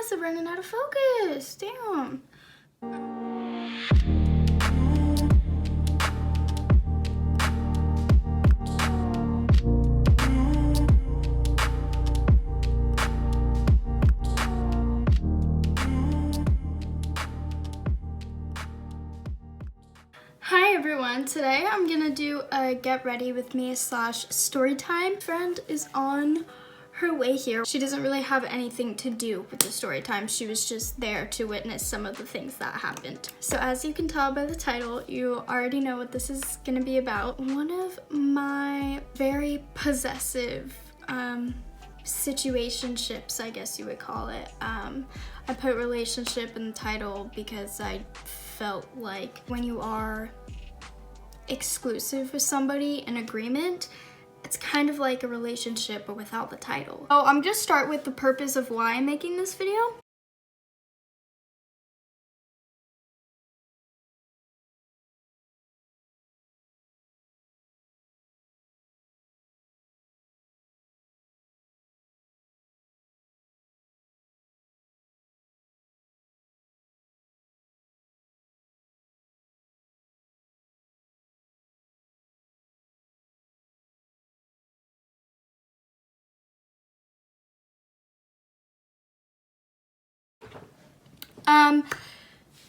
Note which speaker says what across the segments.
Speaker 1: eyes are running out of focus. Damn. Hi everyone, today I'm gonna do a get ready with me / story time. Friend is on her way here. She doesn't really have anything to do with the story time. She was just there to witness some of the things that happened. So as you can tell by the title, you already know what this is gonna be about. One of my very possessive situationships, I guess you would call it. I put relationship in the title because I felt like when you are exclusive with somebody in agreement, it's kind of like a relationship but without the title. So I'm gonna start with the purpose of why I'm making this video.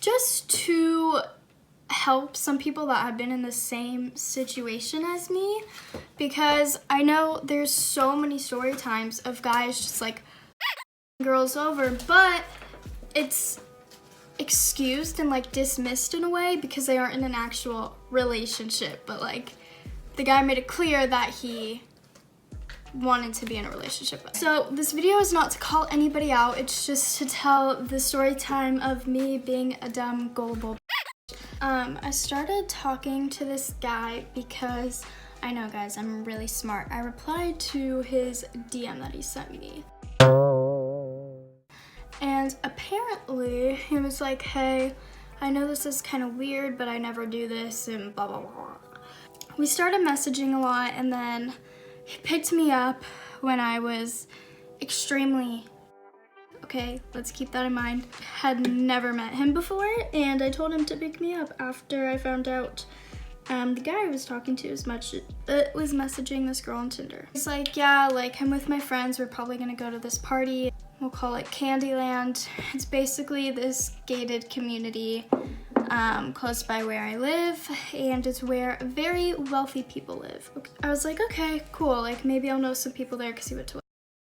Speaker 1: Just to help some people that have been in the same situation as me, because I know there's so many story times of guys just like girls over, but it's excused and like dismissed in a way because they aren't in an actual relationship, but like the guy made it clear that he wanted to be in a relationship. So this video is not to call anybody out, it's just to tell the story time of me being a dumb, gullible. I started talking to this guy because I know, guys, I'm really smart. I replied to his DM that he sent me. And apparently he was like, hey, I know this is kind of weird, but I never do this, and blah, blah, blah. We started messaging a lot, and then he picked me up when I was extremely, okay, let's keep that in mind, had never met him before, and I told him to pick me up after I found out the guy I was talking to was messaging this girl on Tinder. He's like, yeah, like I'm with my friends, we're probably gonna go to this party. We'll call it Candyland. It's basically this gated community close by where I live, and it's where very wealthy people live. I was like, okay, cool, like maybe I'll know some people there because he went to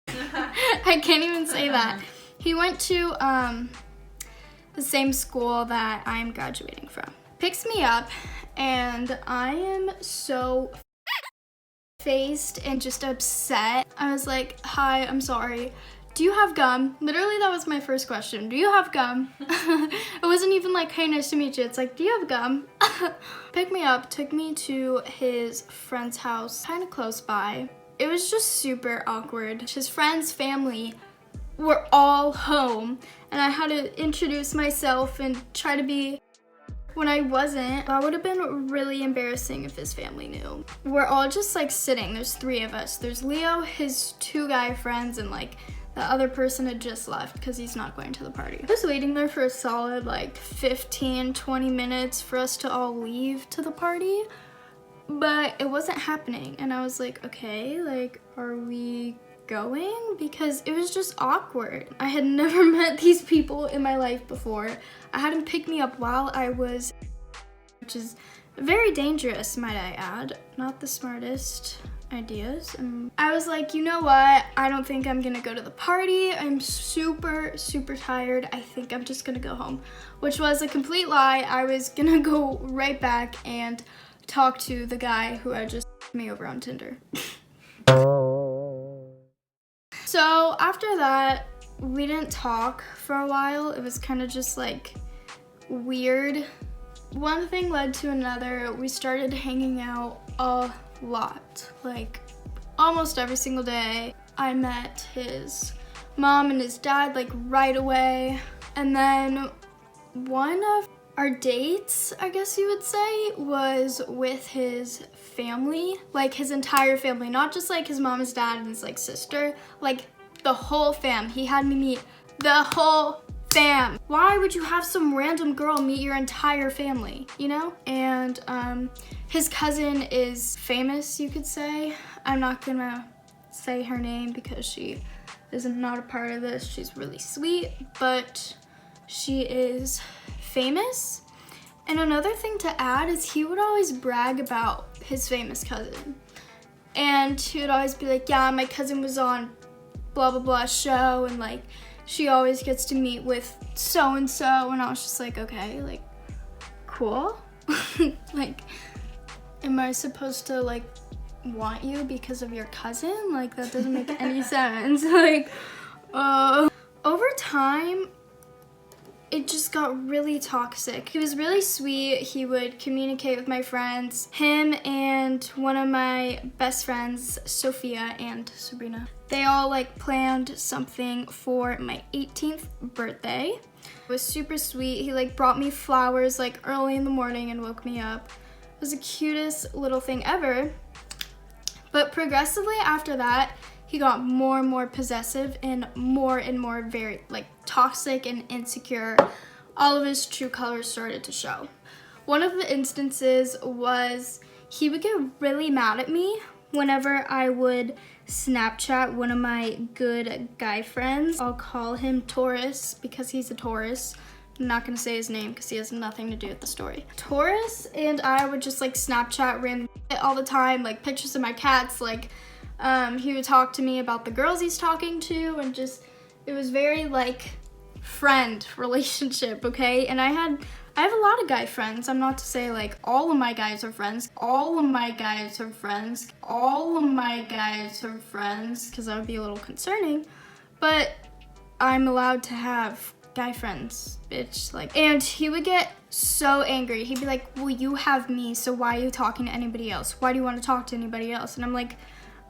Speaker 1: I can't even say that. He went to the same school that I'm graduating from. Picks me up, and I am so phased and just upset. I was like, hi, I'm sorry. Do you have gum? Literally, that was my first question. Do you have gum? It wasn't even like, hey, nice to meet you. It's like, do you have gum? Picked me up, took me to his friend's house, kind of close by. It was just super awkward. His friend's family were all home, and I had to introduce myself and try to be when I wasn't. That would have been really embarrassing if his family knew. We're all just like sitting. There's 3 of us. There's Leo, his 2 guy friends, and like the other person had just left because he's not going to the party. I was waiting there for a solid like 15-20 minutes for us to all leave to the party, but it wasn't happening. And I was like, okay, like, are we going? Because it was just awkward. I had never met these people in my life before. I had him pick me up while I was, which is very dangerous, might I add. Not the smartest ideas. I was like, you know what? I don't think I'm gonna go to the party. I'm super tired. I think I'm just gonna go home, which was a complete lie. I was gonna go right back and talk to the guy who had just me over on Tinder. So after that, we didn't talk for a while. It was kind of just like weird. One thing led to another. We started hanging out a lot, like almost every single day. I met his mom and his dad like right away. And then one of our dates, I guess you would say, was with his family, like his entire family, not just like his mom, his dad, and his like sister, like the whole fam. He had me meet the whole fam. Why would you have some random girl meet your entire family, you know? And his cousin is famous, you could say. I'm not gonna say her name because she is not a part of this. She's really sweet, but she is famous. And another thing to add is he would always brag about his famous cousin. And he would always be like, yeah, my cousin was on blah, blah, blah show, and like, she always gets to meet with so-and-so. And I was just like, okay, like, cool. Like, am I supposed to like want you because of your cousin? Like, that doesn't make any sense. Like, over time, it just got really toxic. He was really sweet. He would communicate with my friends. Him and one of my best friends, Sophia and Sabrina, they all like planned something for my 18th birthday. It was super sweet. He like brought me flowers like early in the morning and woke me up. It was the cutest little thing ever. But progressively after that, he got more and more possessive and more very like toxic and insecure. All of his true colors started to show. One of the instances was he would get really mad at me whenever I would Snapchat one of my good guy friends. I'll call him Taurus because he's a Taurus. I'm not gonna say his name because he has nothing to do with the story. Taurus and I would just like Snapchat random all the time, like pictures of my cats, like he would talk to me about the girls he's talking to, and just, it was very like friend relationship, okay? And I have a lot of guy friends. I'm not to say like all of my guys are friends. All of my guys are friends. All of my guys are friends, because that would be a little concerning. But I'm allowed to have guy friends, bitch. Like, and he would get so angry. He'd be like, well, you have me, so why are you talking to anybody else? Why do you want to talk to anybody else? And I'm like,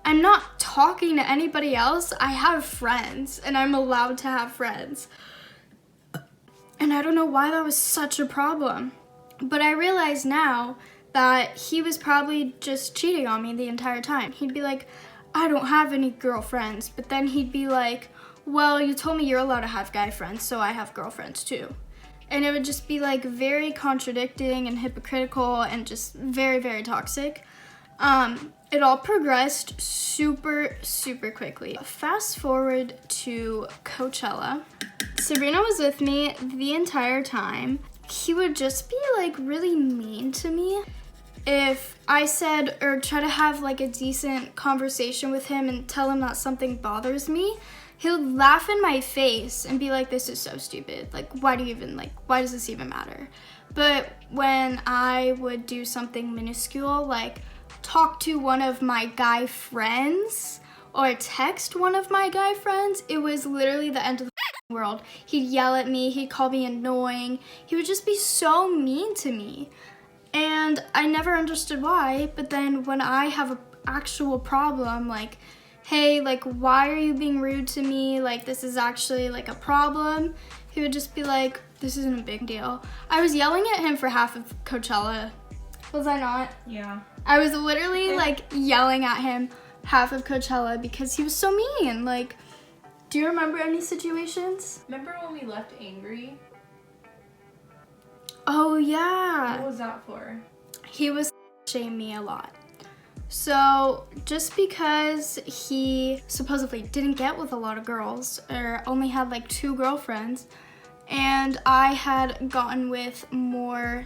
Speaker 1: I'm not talking to anybody else. I have friends, and I'm allowed to have friends. And I don't know why that was such a problem. But I realize now that he was probably just cheating on me the entire time. He'd be like, I don't have any girlfriends. But then he'd be like, well, you told me you're allowed to have guy friends, so I have girlfriends too. And it would just be like very contradicting and hypocritical and just very toxic. It all progressed super quickly. Fast forward to Coachella. Sabrina was with me the entire time. He would just be like really mean to me. If I said or try to have like a decent conversation with him and tell him that something bothers me, he would laugh in my face and be like, this is so stupid. Like, why does this even matter? But when I would do something minuscule, like talk to one of my guy friends or text one of my guy friends, it was literally the end of the world. He'd yell at me, he'd call me annoying. He would just be so mean to me. And I never understood why, but then when I have an actual problem, like, hey, like, why are you being rude to me? Like, this is actually like a problem. He would just be like, this isn't a big deal. I was yelling at him for half of Coachella. Was I not?
Speaker 2: Yeah.
Speaker 1: I was literally like yelling at him half of Coachella because he was so mean. Like, do you remember any situations?
Speaker 2: Remember when we left angry?
Speaker 1: Oh yeah.
Speaker 2: What was that for?
Speaker 1: He was shaming me a lot. So just because he supposedly didn't get with a lot of girls or only had like 2 girlfriends, and I had gotten with more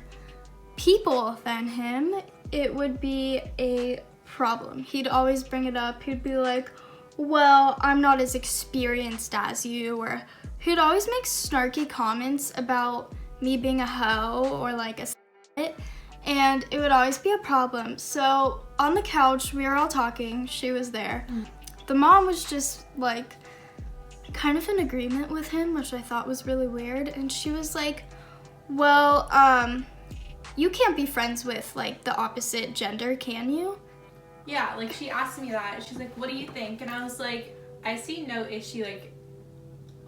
Speaker 1: people than him, it would be a problem. He'd always bring it up. He'd be like, well, I'm not as experienced as you, or he'd always make snarky comments about me being a hoe or like a shit, and it would always be a problem. So on the couch, we were all talking. She was there. The mom was just like kind of in agreement with him, which I thought was really weird. And she was like, well, you can't be friends with like the opposite gender, can you?
Speaker 2: Yeah, like she asked me that. She's like, what do you think? And I was like, I see no issue. Like,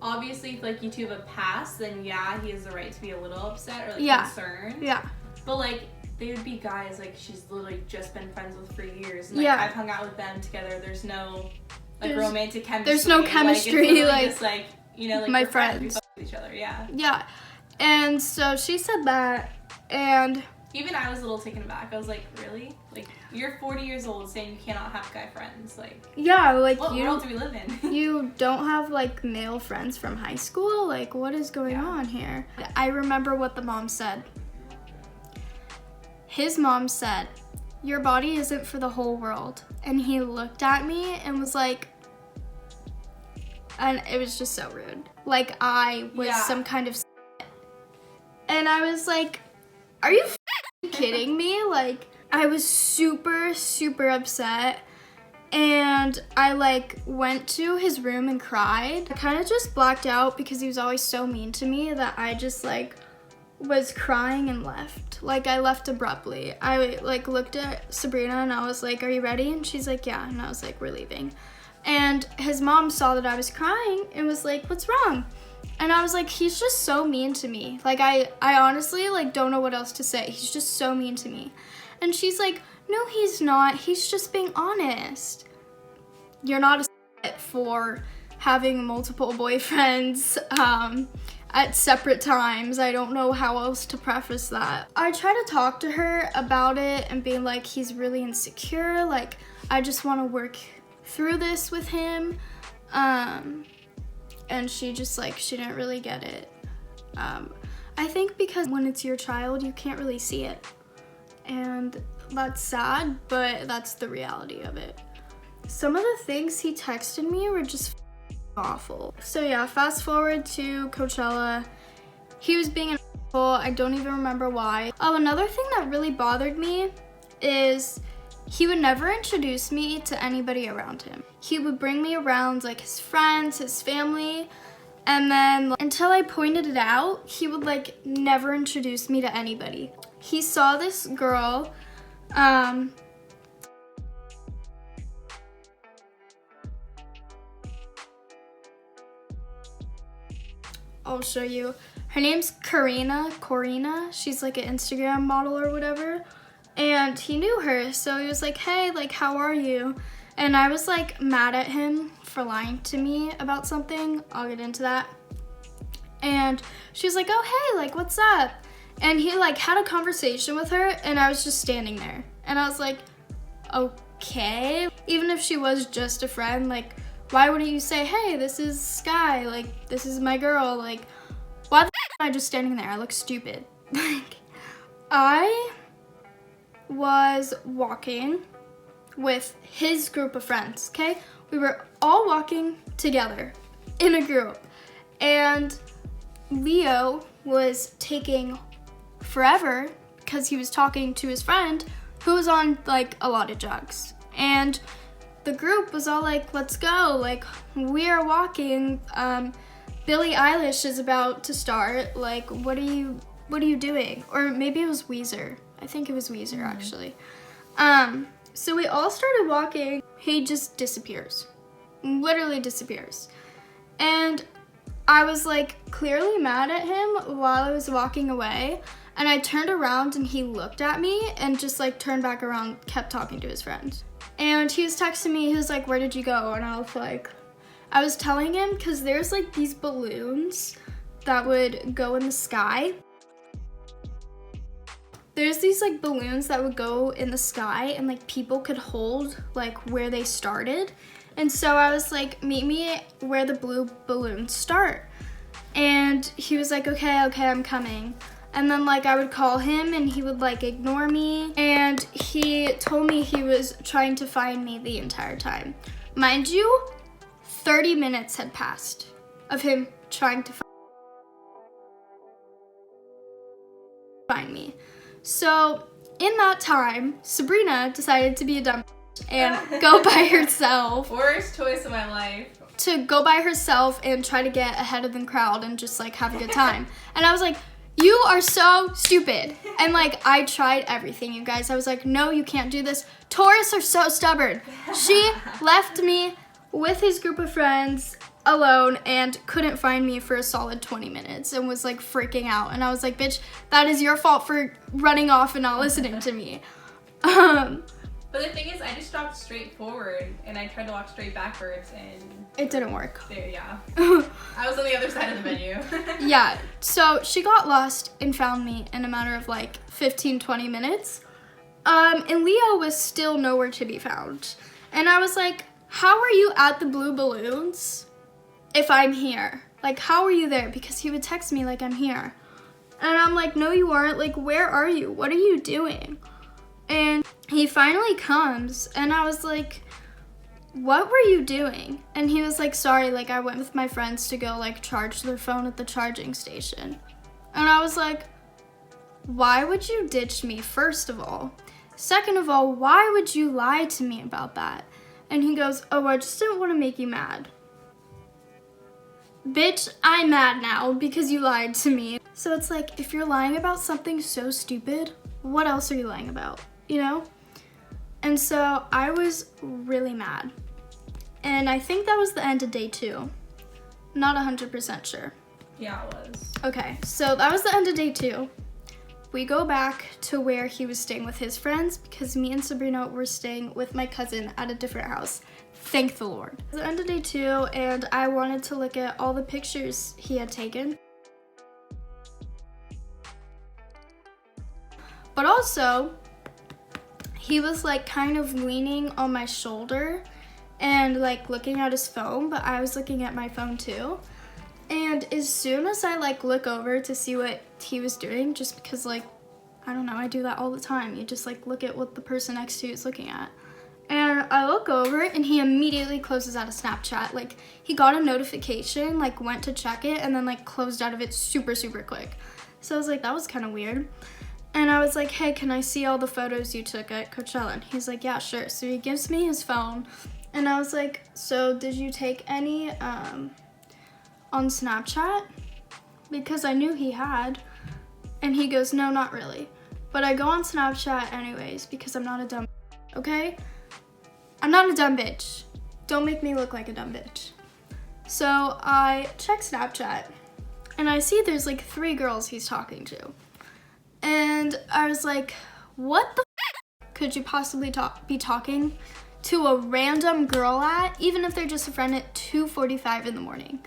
Speaker 2: obviously, if like you two have a past, then yeah, he has the right to be a little upset or like concerned.
Speaker 1: Yeah.
Speaker 2: But like, they would be guys like she's literally just been friends with for years. And, like,
Speaker 1: Yeah.
Speaker 2: I've hung out with them together. There's no like romantic chemistry.
Speaker 1: There's no chemistry.
Speaker 2: Like, it's just like you know, like
Speaker 1: my
Speaker 2: we're friends. We
Speaker 1: friends.
Speaker 2: fuck with each other, yeah.
Speaker 1: Yeah. And so she said that, and
Speaker 2: even I was a little taken aback. I was like, really? Like, you're 40 years old saying you cannot have guy friends. Like,
Speaker 1: yeah, like,
Speaker 2: what world do we live in?
Speaker 1: You don't have, like, male friends from high school? Like, what is going on here? I remember what the mom said. His mom said, your body isn't for the whole world. And he looked at me and was like, and it was just so rude. Like, I was some kind of and I was like, are you kidding me? Like, I was super, super upset. And I, like, went to his room and cried. I kind of just blacked out because he was always so mean to me that I just, like, was crying and left. Like, I left abruptly. I, like, looked at Sabrina and I was like, are you ready? And she's like, yeah. And I was like, we're leaving. And his mom saw that I was crying and was like, what's wrong? And I was like, he's just so mean to me. Like, I honestly, like, don't know what else to say. He's just so mean to me. And she's like, no, he's not. He's just being honest. You're not a for having multiple boyfriends at separate times. I don't know how else to preface that. I try to talk to her about it and being like, he's really insecure. Like, I just want to work through this with him. And she just, like, she didn't really get it. I think because when it's your child, you can't really see it. And that's sad, but that's the reality of it. Some of the things he texted me were just awful. So yeah, fast forward to Coachella. He was being an asshole. I don't even remember why. Oh, another thing that really bothered me is he would never introduce me to anybody around him. He would bring me around, like, his friends, his family, and then until I pointed it out, he would, like, never introduce me to anybody. He saw this girl, I'll show you. Her name's Corinna. She's like an Instagram model or whatever. And he knew her, so he was like, hey, like, how are you? And I was, like, mad at him for lying to me about something. I'll get into that. And she was like, oh, hey, like, what's up? And he, like, had a conversation with her, and I was just standing there. And I was like, okay. Even if she was just a friend, like, why wouldn't you say, hey, this is Sky, like, this is my girl, like, why the am I just standing there? I look stupid. Like, I was walking with his group of friends, okay? We were all walking together in a group, and Leo was taking forever because he was talking to his friend who was on, like, a lot of drugs. And the group was all like, let's go, like, we are walking, Billie Eilish is about to start, like, what are you doing? Or maybe it was Weezer. I think it was Weezer, actually. So we all started walking. He just disappears. Literally disappears. And I was, like, clearly mad at him while I was walking away. And I turned around and he looked at me and just, like, turned back around, kept talking to his friend. And he was texting me, he was like, where did you go? And I was like, I was telling him, because there's, like, these balloons that would go in the sky. There's these, like, balloons that would go in the sky and, like, people could hold, like, where they started. And so I was like, meet me where the blue balloons start. And he was like, okay, I'm coming. And then, like, I would call him and he would, like, ignore me. And he told me he was trying to find me the entire time. Mind you, 30 minutes had passed of him trying to find me. So in that time, Sabrina decided to be a dumb and go by herself.
Speaker 2: Worst choice of my life.
Speaker 1: To go by herself and try to get ahead of the crowd and just, like, have a good time. And I was like, you are so stupid. And, like, I tried everything, you guys. I was like, no, you can't do this. Tourists are so stubborn. She left me with his group of friends alone and couldn't find me for a solid 20 minutes and was, like, freaking out. And I was like, bitch, that is your fault for running off and not listening to me.
Speaker 2: But the thing is, I just walked straight forward and I tried to walk straight backwards and
Speaker 1: it didn't work.
Speaker 2: There, yeah. I was on the other side of the venue.
Speaker 1: Yeah, so she got lost and found me in a matter of like 15-20 minutes. And Leo was still nowhere to be found. And I was like, how are you at the Blue Balloons if I'm here? Like, how are you there? Because he would text me like, I'm here. And I'm like, no, you aren't. Like, where are you? What are you doing? And he finally comes, and I was like, what were you doing? And he was like, sorry, like, I went with my friends to go, like, charge their phone at the charging station. And I was like, why would you ditch me, first of all? Second of all, why would you lie to me about that? And he goes, oh, I just didn't want to make you mad. Bitch, I'm mad now because you lied to me. So it's like, if you're lying about something so stupid, what else are you lying about, you know? And so I was really mad. And I think that was the end of day 2. Not 100% sure.
Speaker 2: Yeah, it was.
Speaker 1: Okay, so that was the end of day 2. We go back to where he was staying with his friends because me and Sabrina were staying with my cousin at a different house. Thank the Lord. It was the end of day 2, and I wanted to look at all the pictures he had taken. But also, he was like kind of leaning on my shoulder and like looking at his phone, but I was looking at my phone too. And as soon as I like look over to see what he was doing, just because like, I don't know, I do that all the time. You just like look at what the person next to you is looking at. And I look over and he immediately closes out of Snapchat. Like he got a notification, like went to check it and then like closed out of it super, super quick. So I was like, that was kind of weird. And I was like, hey, can I see all the photos you took at Coachella? And he's like, yeah, sure. So he gives me his phone. And I was like, so did you take any on Snapchat? Because I knew he had. And he goes, no, not really. But I go on Snapchat anyways because I'm not a dumb bitch, okay? I'm not a dumb bitch. Don't make me look like a dumb bitch. So I check Snapchat and I see there's like 3 girls he's talking to. And I was like, what the could you possibly be talking to a random girl at, even if they're just a friend, at 2:45 in the morning?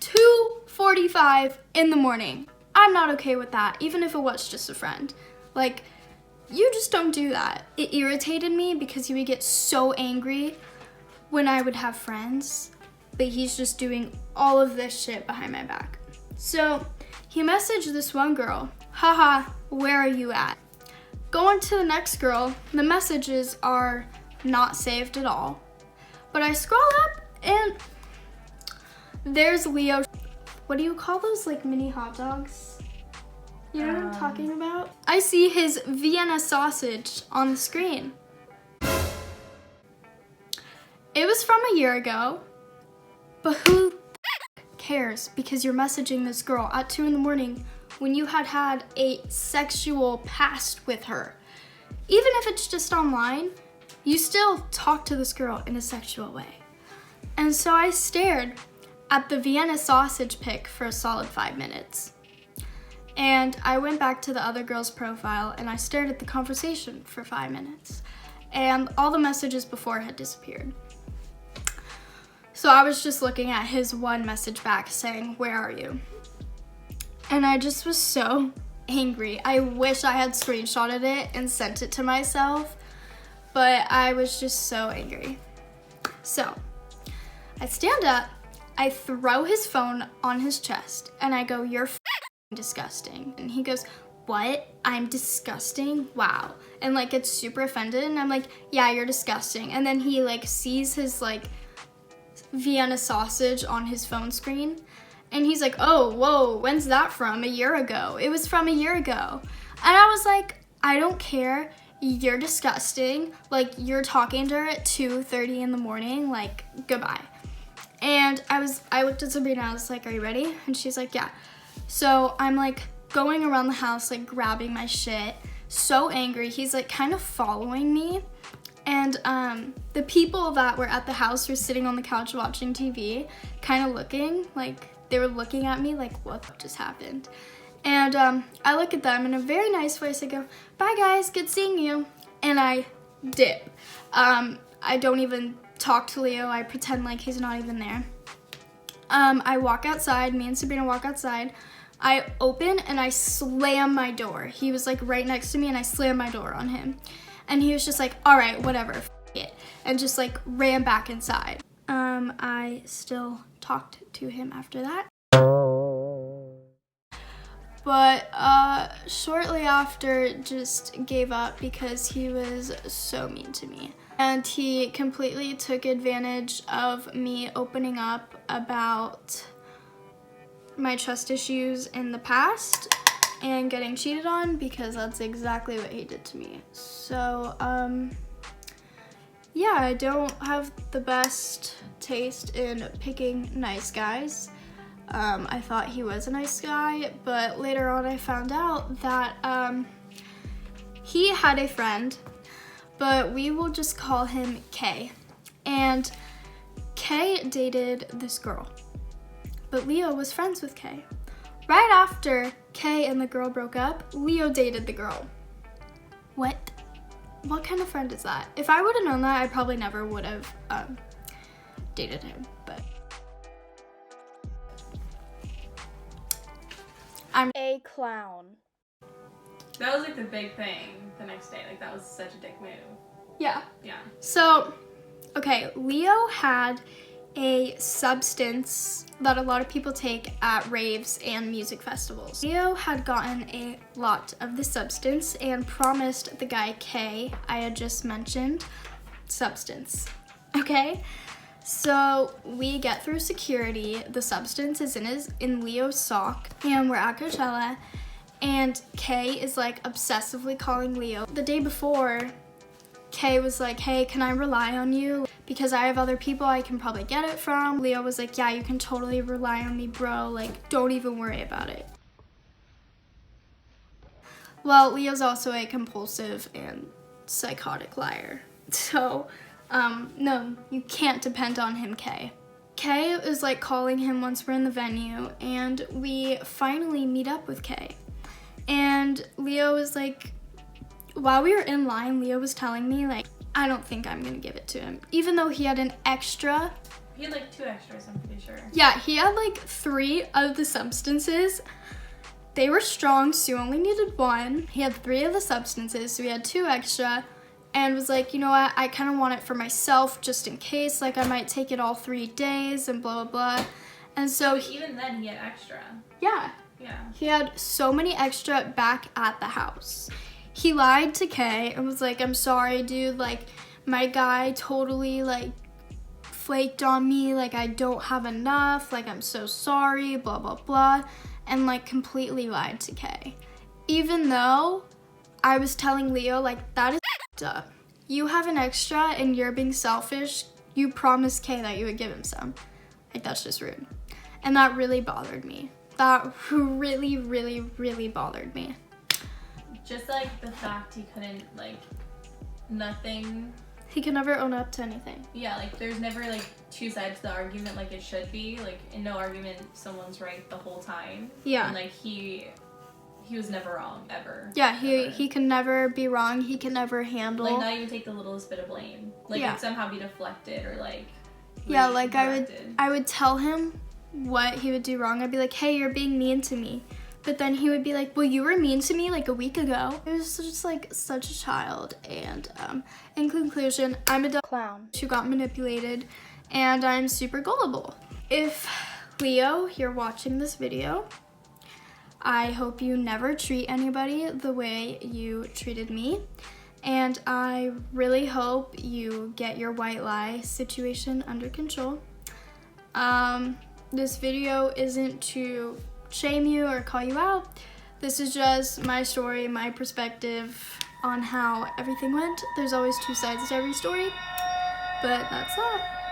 Speaker 1: 2:45 in the morning. I'm not okay with that, even if it was just a friend. Like, you just don't do that. It irritated me because he would get so angry when I would have friends, but he's just doing all of this shit behind my back. So he messaged this one girl, haha, where are you at? Going to the next girl, the messages are not saved at all. But I scroll up and there's Leo. What do you call those, like mini hot dogs? You know what I'm talking about? I see his Vienna sausage on the screen. It was from a year ago, but who cares? Because you're messaging this girl at 2 in the morning when you had had a sexual past with her. Even if it's just online, you still talk to this girl in a sexual way. And so I stared at the Vienna sausage pic for a solid 5 minutes. And I went back to the other girl's profile and I stared at the conversation for 5 minutes. And all the messages before had disappeared. So I was just looking at his one message back saying, where are you? And I just was so angry. I wish I had screenshotted it and sent it to myself, but I was just so angry. So I stand up, I throw his phone on his chest, and I go, you're disgusting. And he goes, what? I'm disgusting? Wow. And like gets super offended, and I'm like, yeah, you're disgusting. And then he like sees his like Vienna sausage on his phone screen. And he's like, oh, whoa, when's that from? A year ago. It was from a year ago. And I was like, I don't care. You're disgusting. Like, you're talking to her at 2:30 in the morning. Like, goodbye. And I looked at Sabrina. I was like, are you ready? And she's like, yeah. So I'm like going around the house, like grabbing my shit. So angry. He's like kind of following me. And the people that were at the house were sitting on the couch watching TV, kind of looking like, they were looking at me like, what just happened? And I look at them in a very nice voice. I go, bye guys, good seeing you. And I dip. I don't even talk to Leo. I pretend like he's not even there. I walk outside. Me and Sabrina walk outside. I open and I slam my door. He was like right next to me and I slammed my door on him. And he was just like, all right, whatever, f it. And just like ran back inside. I still talked to him after that. But shortly after just gave up because he was so mean to me. And he completely took advantage of me opening up about my trust issues in the past and getting cheated on, because that's exactly what he did to me. So, yeah, I don't have the best taste in picking nice guys. I thought he was a nice guy, but later on I found out that he had a friend, but we will just call him Kay. And Kay dated this girl, but Leo was friends with Kay. Right after Kay and the girl broke up, Leo dated the girl. What kind of friend is that? If I would have known that, I probably never would have dated him, but I'm a clown.
Speaker 2: That was like the big thing the next day. Like, that was such a dick move.
Speaker 1: Yeah.
Speaker 2: Yeah.
Speaker 1: So, okay, Leo had a substance that a lot of people take at raves and music festivals. Leo had gotten a lot of the substance and promised the guy Kay I had just mentioned substance. Okay? So we get through security, the substance is in Leo's sock, and we're at Coachella, and Kay is like obsessively calling Leo. The day before, Kay was like, hey, can I rely on you? Because I have other people I can probably get it from. Leo was like, yeah, you can totally rely on me, bro. Like, don't even worry about it. Well, Leo's also a compulsive and psychotic liar. So, no, you can't depend on him, Kay. Kay is like calling him once we're in the venue, and we finally meet up with Kay. And Leo was like, while we were in line, Leo was telling me, like, I don't think I'm gonna give it to him. Even though he had an extra.
Speaker 2: He had like 2 extras, I'm pretty sure.
Speaker 1: Yeah, he had like 3 of the substances. They were strong, so you only needed 1. He had 3 of the substances, so he had 2 extra. And was like, you know what, I kind of want it for myself just in case. Like, I might take it all 3 days and blah, blah, blah. And so.
Speaker 2: But even then, he had extra.
Speaker 1: Yeah.
Speaker 2: Yeah.
Speaker 1: He had so many extra back at the house. He lied to Kay and was like, I'm sorry, dude, like, my guy totally, like, flaked on me, like, I don't have enough, like, I'm so sorry, blah, blah, blah, and, like, completely lied to Kay. Even though I was telling Leo, like, that is up. You have an extra and you're being selfish. You promised Kay that you would give him some. Like, that's just rude. And that really bothered me. That really, really, really bothered me.
Speaker 2: Just like the fact he couldn't, like, nothing.
Speaker 1: He could never own up to anything.
Speaker 2: Yeah, like, there's never, like, 2 sides to the argument like it should be. Like, in no argument, someone's right the whole time.
Speaker 1: Yeah.
Speaker 2: And, like, he was never wrong, ever.
Speaker 1: Yeah,
Speaker 2: ever.
Speaker 1: he can never be wrong. He can never handle.
Speaker 2: Like, not even take the littlest bit of blame. Like,
Speaker 1: yeah.
Speaker 2: It'd somehow be deflected or, like,
Speaker 1: yeah, like,
Speaker 2: corrected.
Speaker 1: I would tell him what he would do wrong. I'd be like, hey, you're being mean to me. But then he would be like, well, you were mean to me like a week ago. It was just like such a child. And in conclusion, I'm a dumb clown who got manipulated, and I'm super gullible. If Leo, you're watching this video, I hope you never treat anybody the way you treated me. And I really hope you get your white lie situation under control. This video isn't to shame you or call you out. This is just my story, my perspective on how everything went. There's always 2 sides to every story, but that's that.